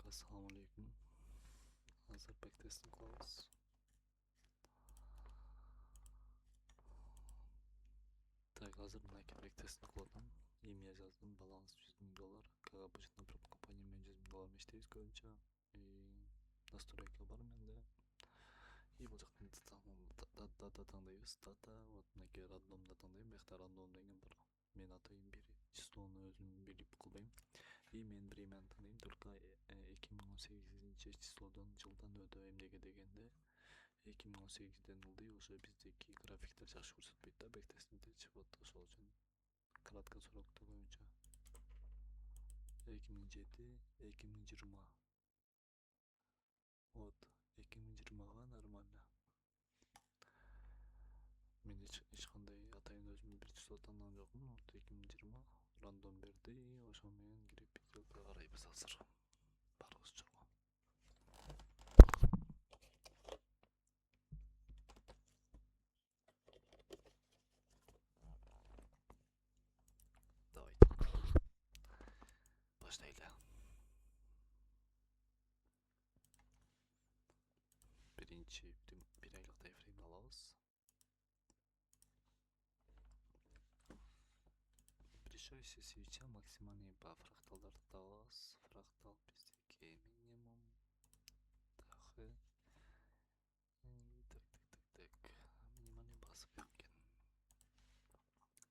Assalamu alaikum. Hazır backtesting kılabız. Так, hazır mынакей backtesting кылдым. Имя жаздым, баланс $100,000. Как обычно, про компания мен $100,000 иштейбиз көбүнчө. И настройка бар менде. И бул жактан дата тандайбыз. Дата вот мынакей рандомда тандайм. Бuyакта рандом деген бар. Мен атайын бир числону өзүм билип кылбайм. И мен времяны тандайм. Только 2018 числодон жылдан өтө эмнеге дегенде 2018-ден ылдый уже биздеки графиктер жакшы көрсөтпөйт да бэктестингдечи. Вот ошол үчүн кратко срокто боюнча 2007-2020. Вот 2020га нормально. Мен эч кандай атайын өзүм бир число тандаган жокмун. Вот 2020 рандом берди. Ошол менен кирип видеого карайбыз азыр. Барыбыз чогуу. Давайте. Баштайлы. Биринчи бир айлык тайфреймди алабыз. Решающая свеча, максимальный по фракталдарды табабыз. Фрактал биздеки минимум. Так. Минимальный басып берген.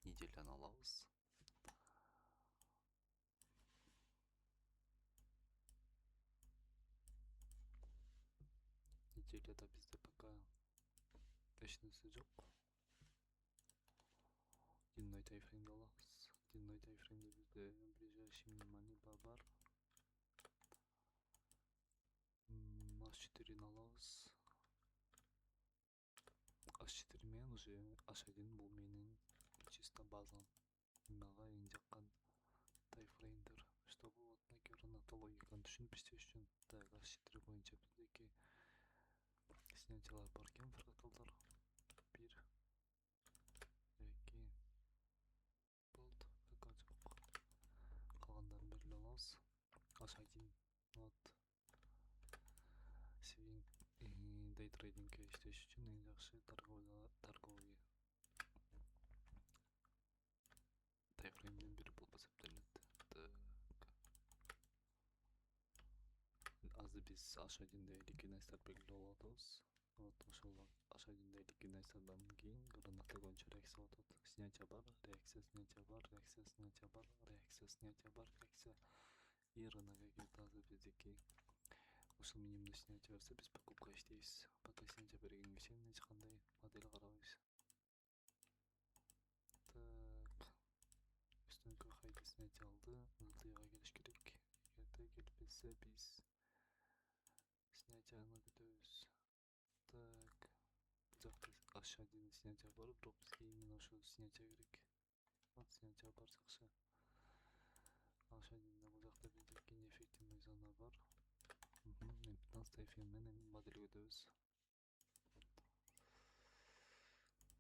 Неделяны алабыз. Неделяда бизде пока эч нерсе жок. Дневной тайфреймди алабыз. Дневной тайфреймде бизде ближайший минимальный бар. H4'ни алабыз. H4 менен уже H1 бул менин чисто базам. Мага эң жаккан тайфреймдер, чтобы вот мынакей рынокто логиканы түшүнүп иштеш үчүн. Так, H4 боюнча биздеки снятиялар бар экен, фракталдар. 1 2 болду, пока жок. Калгандарын бериле алабыз. H1 вот свинг day трейдингге иштеш үчүн эң жакшы торговый тайфреймдин бири болуп эсептелет. Азыр биз H1'де ликвидностьтар белгилеп алабыз. Вот ошол H1'де ликвидностьтардан кийин рынокто көбүнчө реакция болуп атат. Снятия бар, реакция, снятия бар, реакция, снятия бар, реакция, снятия бар, реакция. И рынокко келди азыр биздеки ушул минимумду снятия берсе биз покупка иштейбиз. Пока снятия бергенге чейин эч кандай модель карабайбыз. Так. Үстүнкү хайды снятия алды. Ылдыйга келиш керек. Эгерде келбесе биз снятияны күтөбүз. Так. Бул жакта H1 снятия бар, бирок бизге именно ошол снятия керек. Вот снятия бар жакшы. H1'де бул жакта биздеки неэффективный зона бар. 15 тайфрейм менен модель күтөбүз.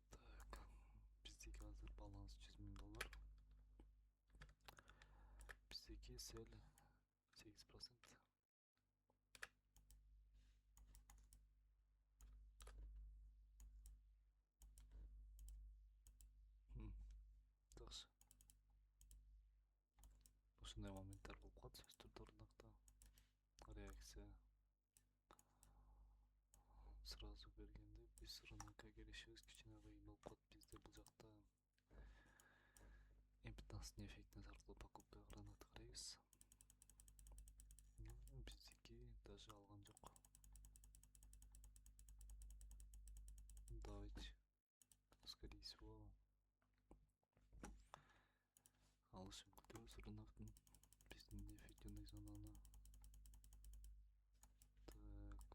Так. Биздеки азыр баланс $100,000. Биздеки сел 8%. Жакшы. Ушундай моменттер болуп калат сөзсүз түрдө рынокто. Реакция сразу бергенде биз рынокко келишибиз кичине кыйын болуп калат. Бизде бул жакта 15 неэффективность аркылуу покупкага рынокто карайбыз. Биздики даже алган жок. Давайте. Скорее всего алышын күтөбүз рыноктун. Биздин неэффективный зонаны. Так.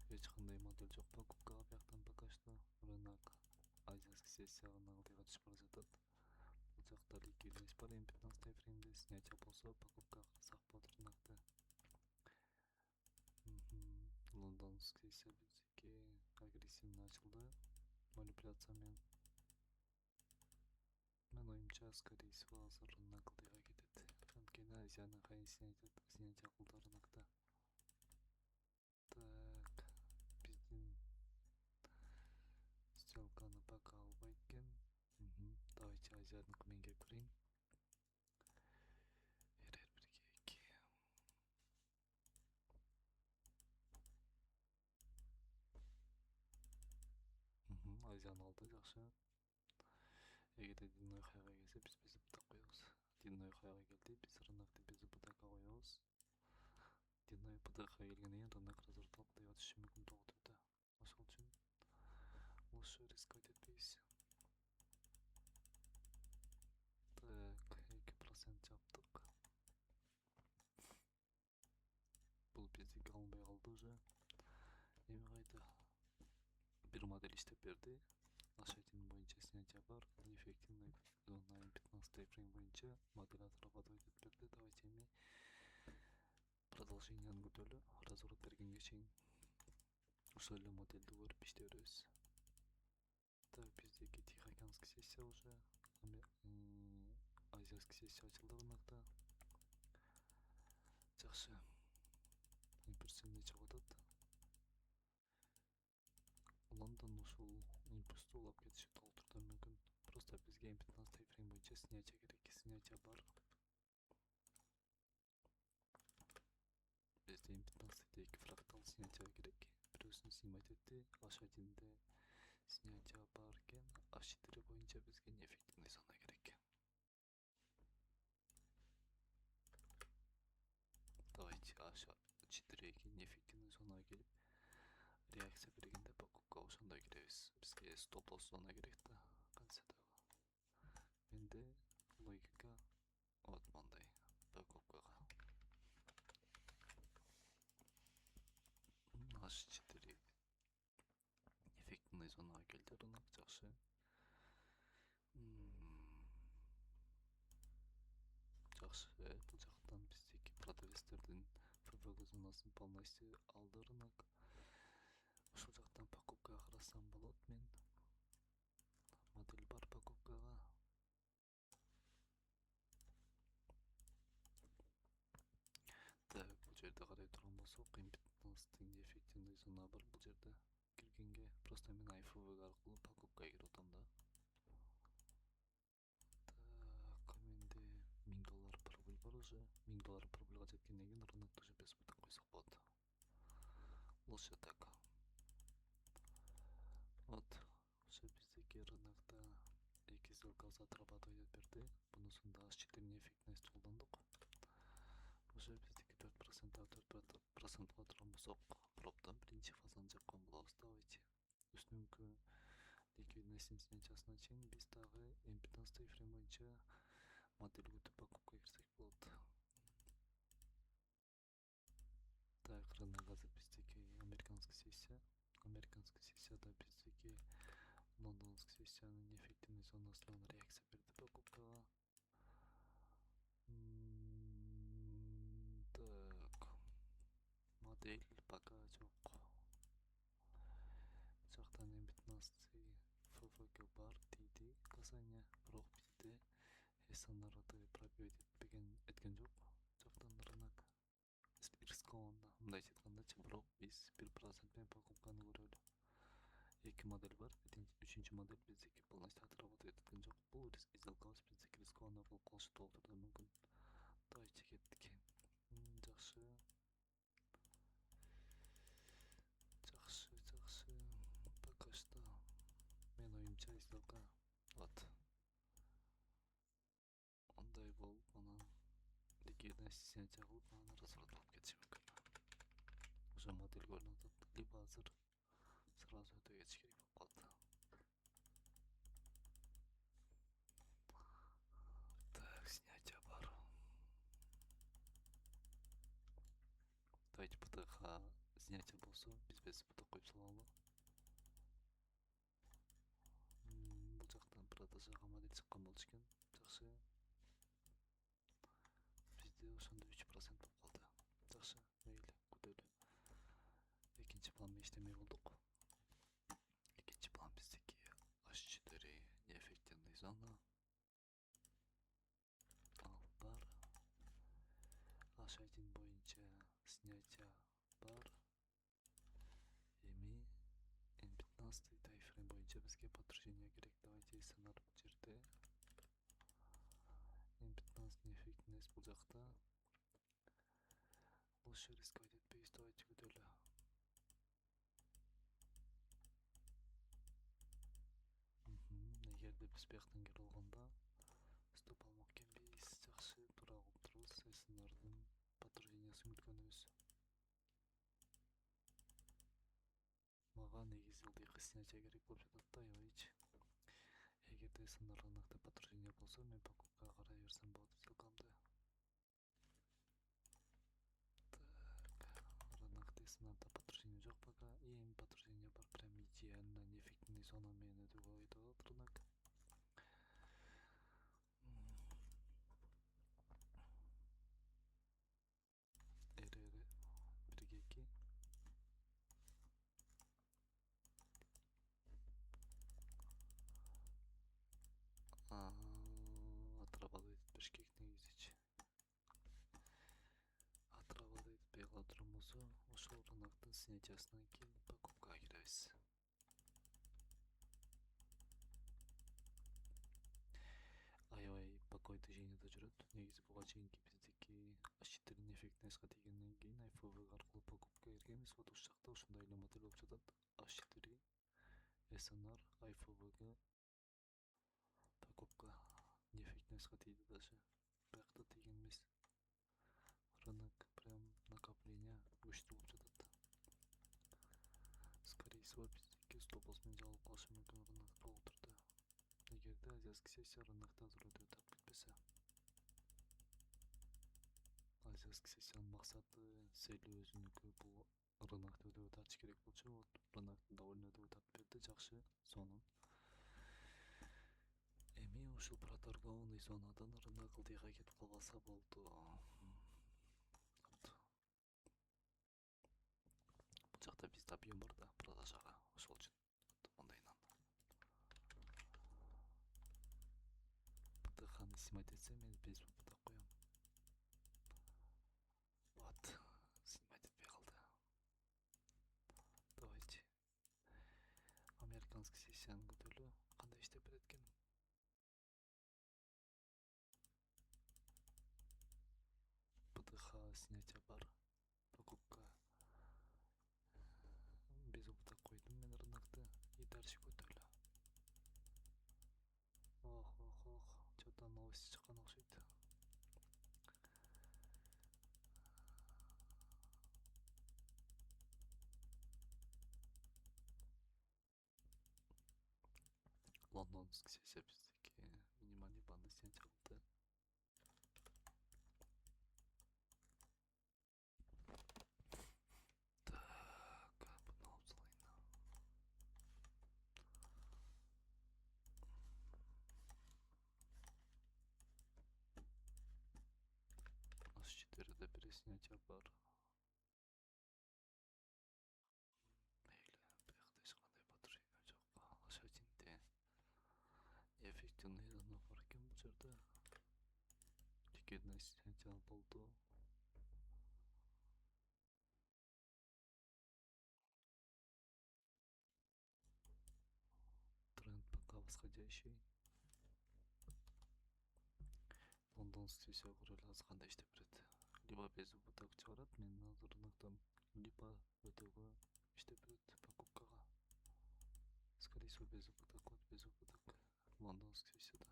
Эч кандай модель жок покупкага бияктан пока что. Рынок азиатский сессияга ылдыйга түшүп бара жатат. Бул жакта ликвидность бар 15 тайфреймде. Снятия болсо покупкага кырсак болот рынокто. Лондонский сессия биздеки агрессивный ачылды. Манипуляция менен. Мен оюмча, скорее всего, азыр рынок ылдыйга кетет. Анткени Азияның қай снятия қылдарынакта. Так, біздің сделканы пока албай екен. Давайте Азияның менге көрейін. Ерер бірге еке. Азияны алды, жақсы. Егерде Динной қайға келсе, біз бұтақ қойыз. Динной қайға келді, біз рынокты бізді бұтаққа қойыз. Динной бұтаққа келгенен рынок разорталып дайға түсі мүмкін тоғытыды. Осыл үшін осы риск өтетпейіз. Так, 2% жаптық. Бұл бізді қалынбай қалды уже. Неме қайда? Bir модель işlep берді. Лошадиный бойынша снятия бар. Неэффективный зона 15 фрейм бойынша модель отрабатывать етіп берді. Давайте еме продолжениянын күтөлі. Разворот бергенге чейин ошол эле модельді көріп иштебиз. Так, биздеги Тихоокеанский сессия уже. Азиатский сессия ачылды рынокто. Жакшы. Импульсы нече атат? Лондон ушул импульсту улап кетиши толтурду мүмкүн. Просто бизге 15 фрейм боюнча снятия керек. Снятия бар. Bizde 15'deki fraktal снятия керек. Бирөөсүн сыймай кетти. H1'de снятия баркен, H4 боюнча бизге неэффективный зона керек. Давайте H4'ге неэффективный зона келип реакция бергенде покупка ошондой киребиз. Бизге стоп-лосс зона керек да концедегі. Менде логика вот мындай покупкага. H4 эффективный зона келди рынок, жакшы. Жакшы, бул жактан биздеги продавецтердин ФВГ зонасын полностью алды рынок. Ушул жактан покупкага карасам болот. Мен модель бар покупкага. Так, бул жерде карай турган болсок, 15-тин эффективный зона бар бул жерде. Киргенге просто мен ФВГ аркылуу покупкага кирип атам да. Так, менде $1000 прибыль бар уже. $1000 прибыльга жеткенден кийин рынокто уже без бутак койсок болот. Лучше так. Вот, уже биздеги рынокто 2 сделка отрабатывать берди. Бунусунда H4 неэффективность колдондук. Уже биздеги 4% отурган болсок, проптон биринчи фазаны жапкан болобуз. Давайте үстүнкү ликвидностьтин снятиясына чейин биз дагы 15 фрейм боюнча модель күтүп покупка кирсек болот. Так, рынок азыр биздеги американский сессия. Американский сессияда биздеги лондонский сессиянын неэффективный зонасынан реакция берди покупкага. Так, модель пока жок. Жактан 15 ФВГ бар дейди касание, бирок бизде СНРды пробивать эткен жок. Жактан рынок рискованно, мындайча айткандачы, бирок биз 1% менен покупканы көрөлү. 2 модель бар, 3-чү модель биздеки полностью отработать эткен жок. Бул сделкабыз биздеки рискованно болуп калышы толтурду мүмкүн. Давайте кеттик. Жакшы. Пока что мен оюмча сделка вот ондай болуп, анан ликвидность снятия кылып, анан разворот алып кетиши мүмкүн. Уже модель көрүнүп атат, либо азыр сразу өтө кетиш керек болуп калды. Так, снятия бар. Давайте ПТХ снятия болсо, биз ПТХ коюп салалы. Бул жактан продажага модель чыккан болчу экен. Жакшы. Бизде ошондо 3% болуп калды. Жакшы, мейли, күтөлү. Экинчи план иштемей болдук. Экинчи план биздеки H4 неэффективный зона. Ал бар. Лошадин боюнча снятия бар. Эми N15 тайфрейм боюнча бизге подтверждение керек. Давайте санар бул жерде. N15 эффективность бул жакта. Лучше рисковать этпейбиз, давайте күтөлө. Эгерде биз бияктан кире алганда стоп алмак экенбиз, жакшы тура кылып турабыз. СНРдын подтверждениясын күткөнүбүз. Мага негизи ылдыйкы снятие керек болуп жатат да, аябайчы. Эгерде СНР ынакты подтверждение болсо, мен покупкага карай берсем болот ссылкамды. Рынокты СНРда подтверждение жок пока. Эми подтверждение бар, прям идеально неэффективный зона менен өтүүгө ойдот рынок. РР 1-2. Отрабатывает Бишкек негизичи. Отрабатывает бегала турмусу. Ошол рыноктун снятиясынан кийин покупкага киребиз. Аябай покой движенияда жүрөт. Негизи буга чейинки биздики H4 эффективностька тийгенден кийин IFV аркылуу покупкага киргенбиз. Вот ушул жакта ушундай эле модель болуп жатат. H4 SNR IFV'га покупка неэффективностька тийди даже. Биякта тийгенбиз. Рынок прям накопление күчтүү болуп жатат. Скорее всего биздики стоп-лосс менен жабылып калышы мүмкүн рынок толук түрдө. Эгерде азиатский сессия рынокто азыр өтүп кетпесе. Азиатский сессиянын максаты цели өзүнүкү бул рынокты өтүп тартыш керек болчу. Вот рынокты довольно өтүп тартып берди, жакшы сонун. Эми ушул проторгованный зонадан рынок ылдыйга кетип калбаса болду. Бул жакта бизде объем бар да продажага, ошол үчүн мондайынан. ПТХны снимать этсем, мен без так коем. Вот, снимать этпей калды. Давайте американский сессияны күтөлү. Кандай иштеп берет экен? ПТХ снятие бар. Покупка. Без опыта койдум мен рынокты. И дальше көтөлү. Ох. Что-то новости чыккан окшойт. Лондонский сессия биздики минимальный банды снятие кылды. Так, буну абзалайна. H4'де бир снятие бар. Мейли, биякта эч кандай подтверждение жок. Лошадинде эффективный зона бар экен бул жерде. Ликвидность снятие болду. Тренд пока восходящий. Лондонский сессия көрөлү азыр кандай иштеп берет. Либо без убыток чыгарат, мен азыр рыноктон, либо өтүүгө иштеп берет покупкага. Скорее всего без убыток, вот без убыток. Лондонский сессияда.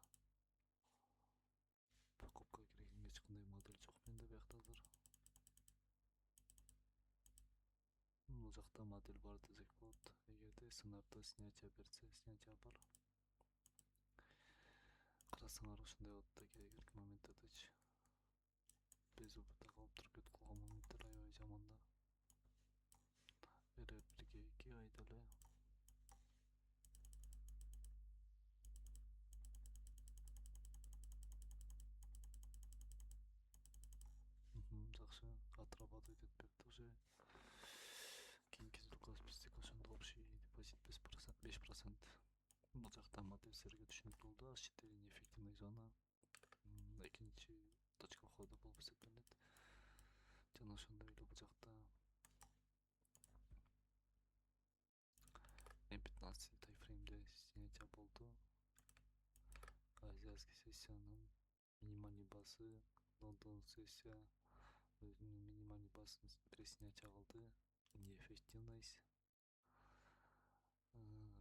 Покупкага киргенге эч кандай модель жок менде биякта азыр. Бул жакта модель бар десек болот. Эгерде СНРда снятие берсе, снятие бар. Карасаңар ушундай болот да кээ бир моменттардачы. Без убыток алып туруп кетип калган моменттер аябай жаман да. РР 1-2 айдале. Жакшы, отрабатывать этип берди уже. Кийинки сделкабыз биздики ошондо общий депозит 5%. Бул жакта модель силерге түшүнүктүү болду. H4 эффективный зона. Экинчи точка входа болуп эсептелет. снятие болду. Азиатский сессиянын минимальный басы Лондон сессия өзүнүн минимальный басын при снятии кылды. Неэффективность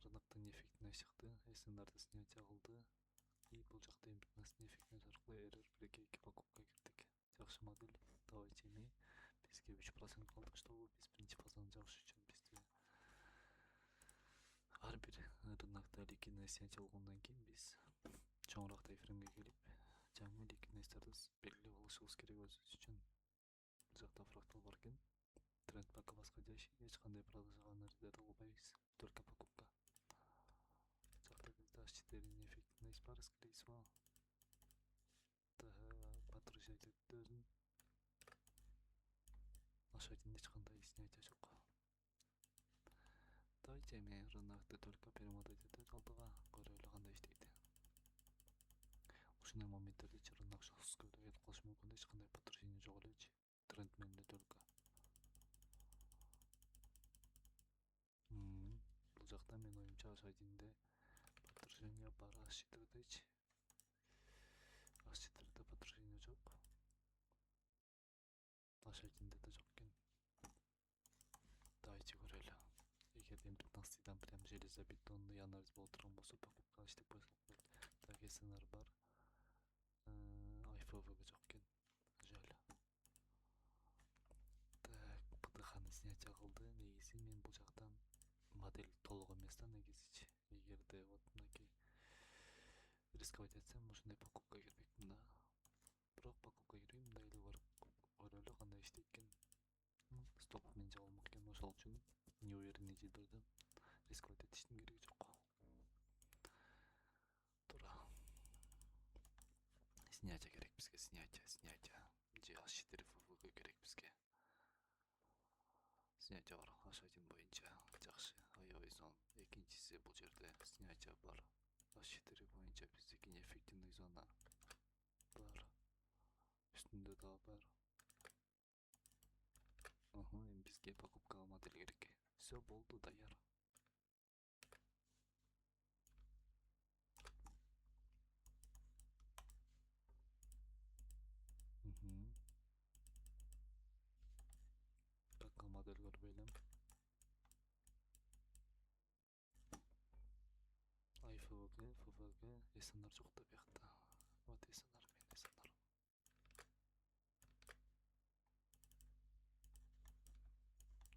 рынокто неэффективность чыкты. СНРды снятие кылды. И бул жакта неэффективность аркылуу эррор 1-2 покупка кирдик. Жакшы модель. Давайте эми бизге 3% калдык, чтобы биз биринчи фазаны жабыш үчүн бизде ар бир рынокто ликвидность снятие болгондон кийин биз чоңураак тайфреймге келип жаңы ликвидностьтарды белгилеп алышыбыз керек өзүбүз үчүн. Бул жакта фрактал бар экен. Тренд пока восходящий, эч кандай продажага нарезать албайбыз. Только покупка. Жакта бизде H4 неэффективность бар, скорее всего. Так, подтверждать этти өзүн. H1 эч кандай снятие жок. Давайте эми рынокты только перемотать этет алдыга, көрөлү кандай иштейт. Ушундай моменттерде рынок жоксузго кетип калышы мүмкүн, эч кандай подтверждение жок элечи. Тренд менен эле только. Бул жакта менин оюмча H1'де подтверждение бар, H4'дечи. H4'де подтверждение жок. H1'де да жок экен. Давайте көрөлү. Эгерде 15-дан прям железобетонный анализ боло турган болсо, покупка иштеп койсок болот. Так, СНР бар. IFVG жок экен. Жаль. Так, ПДХны снятие кылды. Негизи мен бул жактан модель толук эмес да негизичи. Эгерде вот мынакей рисковать этсем, ушундай покупка кирбекмин да. Бирок покупка кирбейм, мындай эле көрөлү кандай иштейт экен. Стоп менен жабылмак экен, ошол үчүн неуверенный жерлерден рисковать этиштин кереги жок. Туура. Снятие керек бизге, снятие. Же H4 FVG керек бизге. Снятие бар, H1 боюнча жакшы. Аябай зон. Экинчиси бул жерде снятие бар. H4 боюнча биздики неэффективный зона бар. Үстүндө да бар. Эми бизге покупкага модель керек. Все болду, даяр. Пока модель көрбөйлүм. IFVG, FVG, СНР жок да биякта. Вот СНР мен СНР.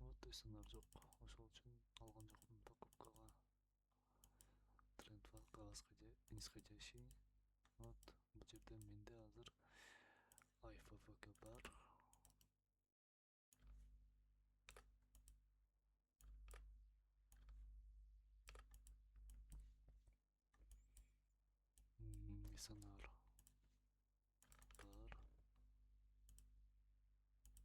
Вот СНР жок. Ошол үчүн алган жокмун покупкага. Тренд нисходящий. Вот бул жерде менде азыр IFVG бар. СНР бар.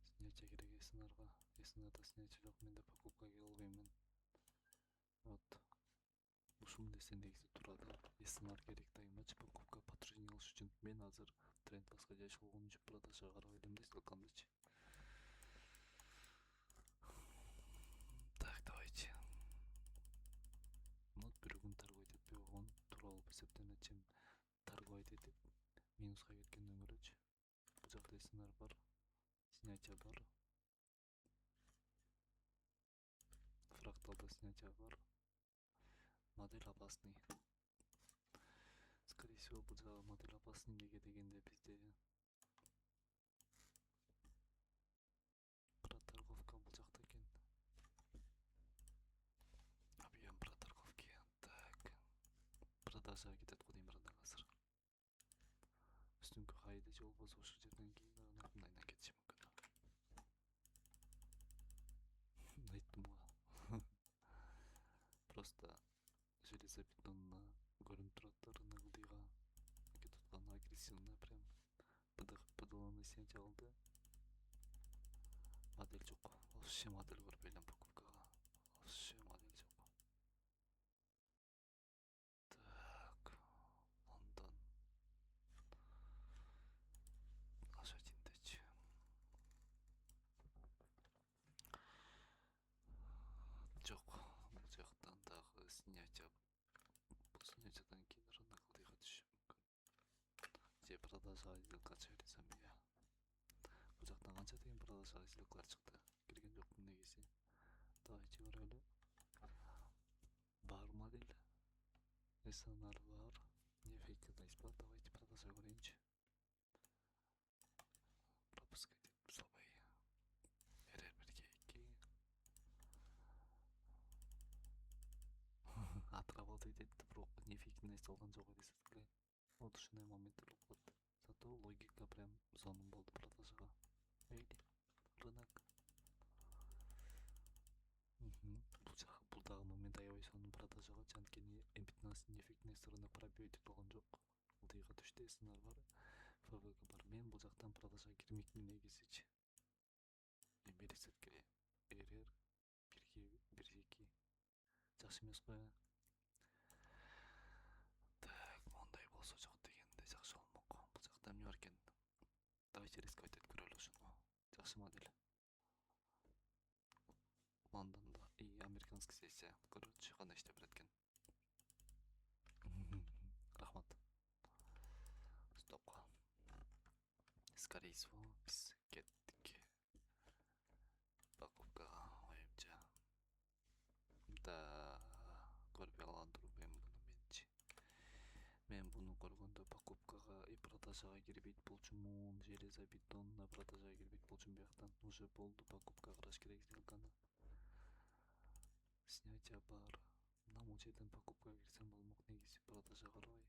Снятие керек СНРга. СНРда снятие жок, менде покупка кире албаймын. Вот. Ушундай негизи турады. СНР керек дайымачы покупка подтверждение алыш үчүн. Мен азыр тренд восходящий болгон үчүн продажага карабай элем да сделкамдычы. Так, давайте. Вот бир күн торговать этпей койгон тууралуу эсептенет, чем торговать этип минуска кеткенден көрөчү. Бул жакта СНР бар, снятие бар. Фракталда снятие бар. Модель опасный. Скорее всего, бул жагы модель опасный. Неге дегенде бизде проторговка бул жакта экен. Объем проторговки. Так. Продажага кетет го дейм рынок азыр. Үстүңкү хайда же болбосо ушул жерден кийин рынок мындайдан кетиши мүмкүн. Айттым го. Просто железобетонно көрүнүп турат да, рынок ылдыйга кетип аткан, агрессивно прям ПДЛны снятие кылды. Модель жок. Вообще модель көрбөй элем покупкага. Вообще модель жок. Так. Лондон. H1'дечи. Жок. Бул жактан дагы снятие Снятиядан кейін рынок ылдыйга түшүшү мүмкүн. Же продажага сделка чыгарсам иә. Бул жактан канча деген продажага сделкалар чыкты. Кирген жокмун негизи. Давайте көрөлү. Бар модель. SNR бар. Неэффективность бар. Давайте продажа көрейинчи. Пропускать этим слабый. RR1G2. Отработать этти бирок неэффективность алган жок элесиз. Вот ушундай моменттер болот. Зато логика прям сонун болду продажага. Мейли. Рынок. Бул дагы момент аябай сонун продажага, анткени M15 неэффективность рынок пробей этип болгон жок. Ылдыйга түштү, SNR бар. ФВГ бар. Мен бул жактан продажага кирмекмин негизичи. Эмери сеткире. RR 1-2. Жакшы эмес го. Так, мондай болсо жок дегенде жакшы болмок. Бул жакта эмне бар экен? Давайте рисковать этип көрөлү ушуну. Жакшы модель. Лондонда и американский сессия. Короче, кандай иштеп берет экен. Рахмат. Стоп. Скорее всего, биз кеттик. Покупкага оюмча. Да, көрбөй калган турбайм буну менчи. Мен буну көргөндө покупкага и продажага кирбейт болчумун. Железобетонна продажага кирбейт болчумун бияктан. Уже болду, покупка караш керек сделканы. Снятие бар. Мына жерден покупкага кирсем болмок негизи, продажа карабай.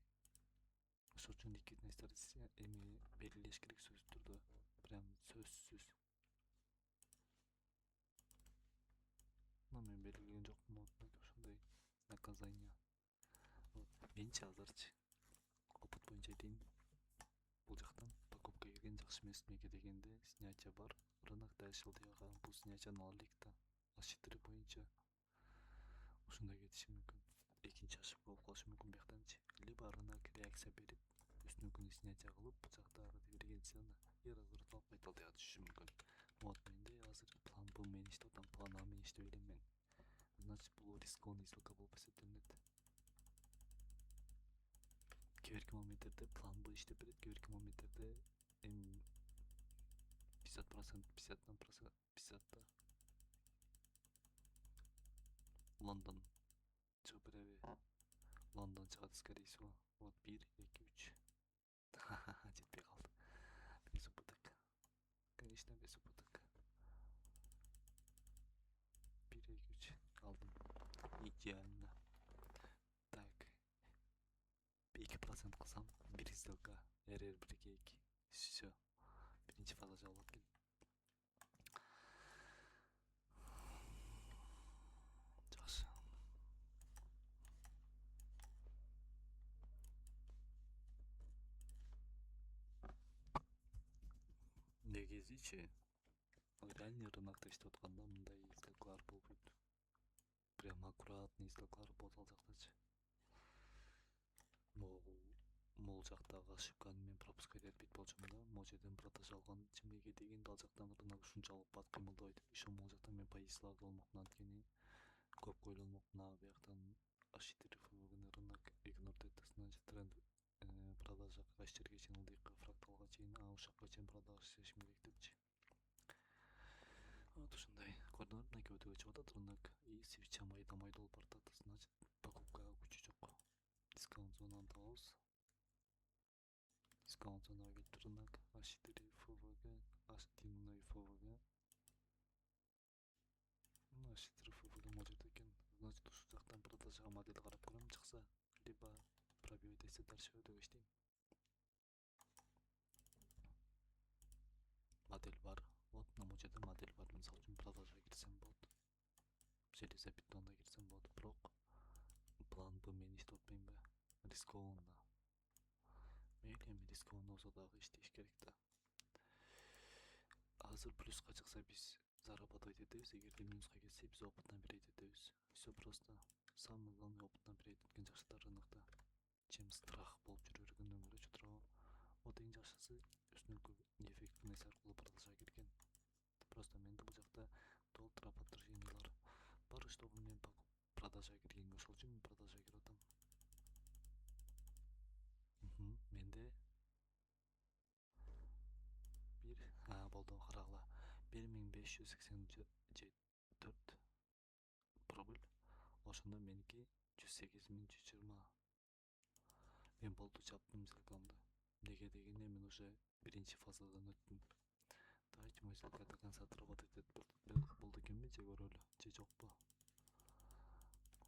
Ошол үчүн ликвидностьтарды эми белгилеш керек сөзсүз түрдө. Прям сөзсүз. Мен белгилеген жокмун, вот ушундай наказание. Вот менчи азырчы опыт боюнча айтайын. Бул жактан покупка кирген жакшы эмес. Эмнеге дегенде снятие бар. Рынок дал ылдыйга бул снятияны ала элек да. А4 боюнча ушундай кетиши мүмкүн. Экинчи ошибка болуп калышы мүмкүн бияктанчы. Либо рынок реакция берип, үстүнкүнү снятие кылып, бул жакта берген цена и разворот алып кайта ылдыйга түшүшү мүмкүн. Вот менде азыр план Б менен иштеп атам, план А менен иштебей элем мен. Значит, бул рискованный сделка болуп эсептелинет. Кээ бирки моменттерде план Б иштеп берет, кээ бирки моменттерде 50%, 50 да. Лондон чыгып береби? Лондон чыгат, скорее всего. Вот 1, 2, 3. Жетпей калды. Без убыток. Конечно, без убыток. 1, 2, 3. Алдым. Идеально. Так. 2% кылсам, 1 сделка. RR1G2. Все. Биринчи фаза жабылат экен. Жакшы. Негизичи реальный рынокто иштеп атканда мындай сделкалар болбойт. Прям аккуратный сделкалар болот ал жактачы. Могул жактагы ошибканы мен пропускать этпейт болчумун да. Могул жерден продажа алган чемеге дегенде ал жактан рынок ушунчалык бат кыймылдабайт. Ишо могул жактан мен позицияларды алмакмын, анткени көп койлонмокмун. Бияктан А4 ФВГны рынок игнорить этти, значит тренд продажа кайсы жерге чейин ылдыйкка фракталга чейин, ушакка чейин продажа иштешим керек депчи. Вот ушундай. Көрдүңөр, мынакей өтүп чыгып атат рынок и свеча майда болуп баратат. Значит, покупкага күчү жок. Дискаунт зонаны табабыз. Дискаунт зонага кетти рынок. А4 ФВГ, А1 ФВГ. А4 ФВГ могул жерде экен. Значит, ушул жактан продажага модель карап көрөм, чыкса, либо пробивать эссе дальше өтүп иштейм. Модель бар. Вот могул жерде модель бар. Мисалы үчүн продажага кирсем болот. Железобетонго кирсем болот. Бирок план Б менен иштеп атпаймынбы? Рискованно. Мейли, эми рискованно болсо дагы иштеш керек да. Азыр плюска чыкса биз зарабатывать этебиз, эгерде минуска кетсе биз опыт набирать этебиз. Все просто. Самый главный опыт набирать эткен жакшы да рынокто. Чем страх болуп жүрө бергөндөн көрө чотурабы. Вот эң жакшысы үстүнкү неэффективность аркылуу продажага кирген. Просто менде бул жакта толтура подтверждениялар бар, чтобы мен продажага киргенге, ошол үчүн продажага кирип атам. 584 рубль. Ошондо меники 108.120. Мен болду чаптым сделкамды. Неге дегенде мен уже биринчи фазадан өттүм. Давайте мой сделка до конца отработать болду экенби же көрөлү же жокпу.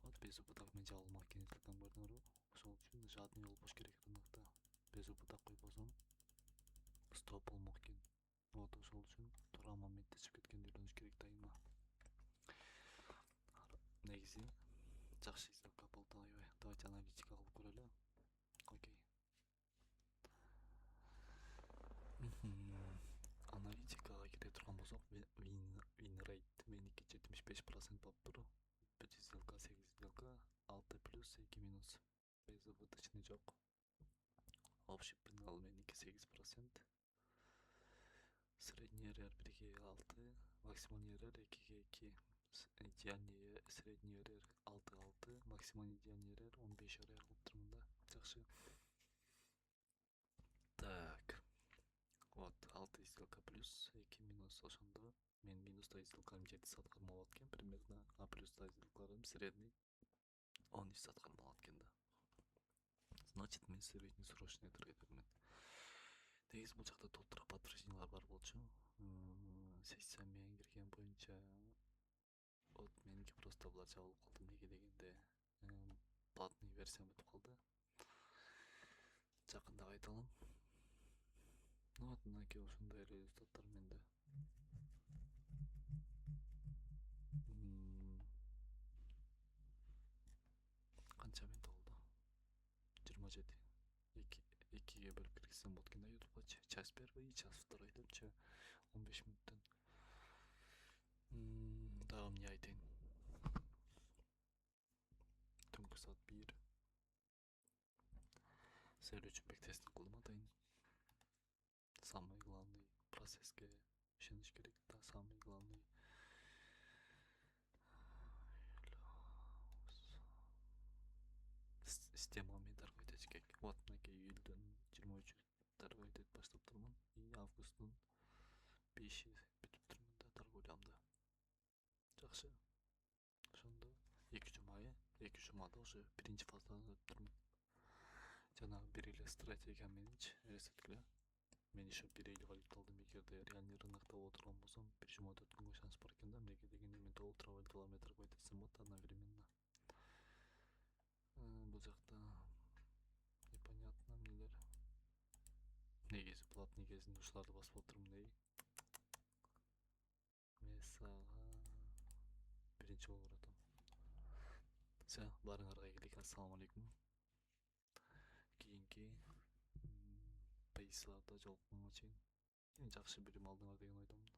Вот без убыток мен жабылмак экен сделкам, көрдүңөрбү? Ошол үчүн жадный болбош керек рынокто. Без убыток койбосом стоп болмок экен. Вот ошол үчүн туура моментте чыгып кеткенди үйрөнүш керек дайыма. Негизи жакшы сделка болду, аябай. Давайте аналитика кылып көрөлү. Окей. Аналитикага кире турган болсок, win rate меники 75% болуптур. 1 сделка, 8 сделка, 6 плюс, 2 минус. Безубыточный жок. Общий пенал меники 8%. Средний РР 1/6, максимальный РР 2/2. Идеальный средний РР 6/6, максимальный идеальный РР 15 РР болуптур мында. Жакшы. Так. Вот 6 сделка плюс, 2 минус, ошондо мен минуста сделкаларым 7 саат кармалып аткен примерно, а плюста сделкаларым средний 13 саат кармалып аткен да. Значит, мен среднесрочный трейдермин. Негизи бул жакта толтура подтверждениялар бар болчу. Сессия менен кирген боюнча вот меники просто булар жабылып калды. Неге дегенде платный версия бүтүп калды. Жакында кайталам. Ну вот мынакей ошондой результаттар менде. Канча минут болду? 27. 2ге бөлүп киргизсем болот экен да ютубка. Час первый, час второй депчи 15 мүнөттөн. Дагы эмне айтайын? Түнкү саат 1. Сөйлөөчү бектестин кылдым атайын. Самый главный процесске ишениш керек да, самый главный. Системамен торговать этиш керек. Вот мынакей июльдөн 23 торговать этип баштаптырмын. И августтун 5 бүтүп турмун да торговлямды. Жакшы. Ошондо 2 жумада уже биринчи фазадан өтүп турмун. Жанагы бир эле стратегия мененчи эсеткиле. Мен еще 1 эл валюта алдым. Эгерде реальный рынокто отурган болсом 1 жумада өткөнгө шанс бар экен да. Эмнеге дегенде мен толук валюталармен торговать этсем болот одновременно. Бул жакта непонятно эмнелер. Негизи платный кезинде ушуларды басып отурмун, эй. Месага биринчи болуп баратам. Все, баарыңарга ийгилик, ассаламу алейкум. Кийинки пейсаларда жолукканга чейин жакшы билим алдыңар деген ойдомун.